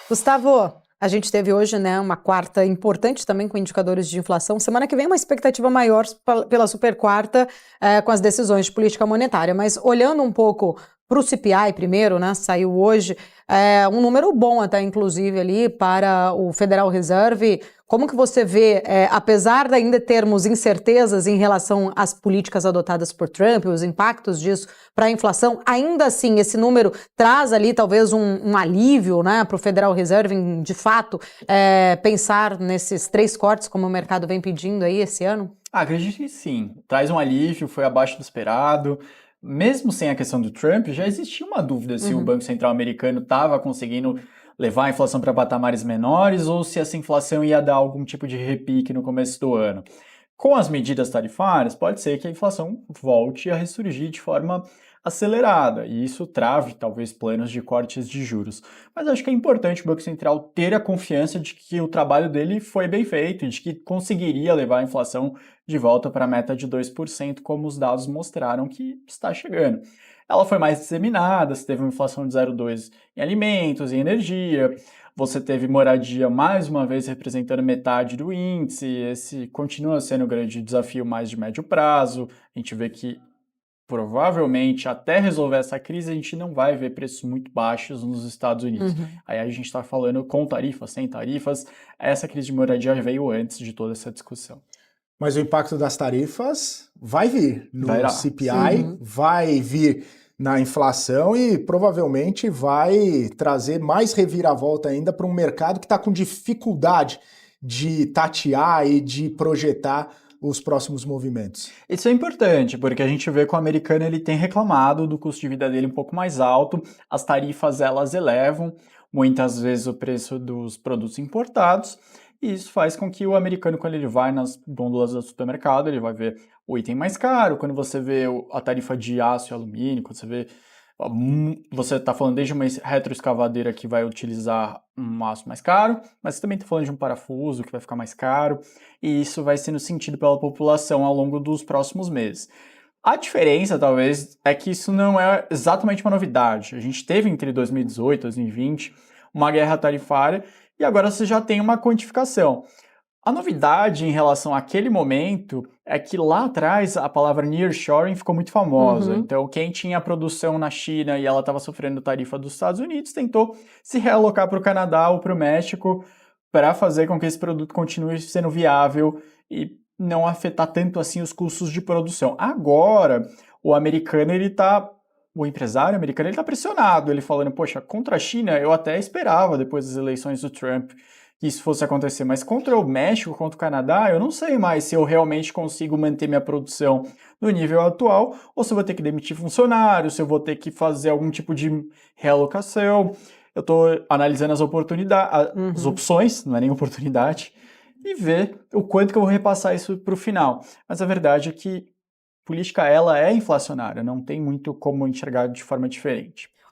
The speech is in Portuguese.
Gustavo, a gente teve hoje, né, uma quarta importante também com indicadores de inflação. Semana que vem uma expectativa maior pela super quarta com as decisões de política monetária. Mas olhando um pouco para o CPI primeiro, né, saiu hoje um número bom até inclusive ali para o Federal Reserve. Como que você vê, apesar de ainda termos incertezas em relação às políticas adotadas por Trump, os impactos disso para a inflação, ainda assim esse número traz ali talvez um alívio, né, para o Federal Reserve em, de fato, pensar nesses 3 cortes como o mercado vem pedindo aí esse ano? Acredito que sim. Traz um alívio, foi abaixo do esperado. Mesmo sem a questão do Trump, já existia uma dúvida se o Uhum. Banco Central americano estava conseguindo levar a inflação para patamares menores ou se essa inflação ia dar algum tipo de repique no começo do ano. Com as medidas tarifárias, pode ser que a inflação volte a ressurgir de forma acelerada, e isso trave talvez planos de cortes de juros. Mas acho que é importante o Banco Central ter a confiança de que o trabalho dele foi bem feito, e de que conseguiria levar a inflação de volta para a meta de 2%, como os dados mostraram que está chegando. Ela foi mais disseminada, você teve uma inflação de 0,2 em alimentos, em energia, você teve moradia mais uma vez representando metade do índice, esse continua sendo um grande desafio mais de médio prazo. A gente vê que provavelmente até resolver essa crise a gente não vai ver preços muito baixos nos Estados Unidos. Uhum. Aí a gente está falando com tarifas, sem tarifas. Essa crise de moradia veio antes de toda essa discussão. Mas o impacto das tarifas vai vir Vai no lá. CPI, vai vir na inflação e provavelmente vai trazer mais reviravolta ainda para um mercado que está com dificuldade de tatear e de projetar os próximos movimentos. Isso é importante, porque a gente vê que o americano ele tem reclamado do custo de vida dele um pouco mais alto, as tarifas elas elevam muitas vezes o preço dos produtos importados, e isso faz com que o americano, quando ele vai nas gôndolas do supermercado, ele vai ver o item mais caro, quando você vê a tarifa de aço e alumínio, quando você vê você está falando desde uma retroescavadeira que vai utilizar um aço mais caro, mas você também está falando de um parafuso que vai ficar mais caro, e isso vai sendo sentido pela população ao longo dos próximos meses. A diferença, talvez, é que isso não é exatamente uma novidade. A gente teve entre 2018 e 2020 uma guerra tarifária e agora você já tem uma quantificação. A novidade em relação àquele momento é que lá atrás a palavra nearshoring ficou muito famosa. Uhum. Então, quem tinha produção na China e ela estava sofrendo tarifa dos Estados Unidos tentou se realocar para o Canadá ou para o México para fazer com que esse produto continue sendo viável e não afetar tanto assim os custos de produção. Agora, o empresário americano ele está pressionado, ele falando, poxa, contra a China eu até esperava depois das eleições do Trump que isso fosse acontecer, mas contra o México, contra o Canadá, eu não sei mais se eu realmente consigo manter minha produção no nível atual ou se eu vou ter que demitir funcionários, se eu vou ter que fazer algum tipo de realocação. Eu estou analisando as oportunidades, as Uhum. opções, não é nem oportunidade, e ver o quanto que eu vou repassar isso para o final. Mas a verdade é que política ela é inflacionária, não tem muito como enxergar de forma diferente.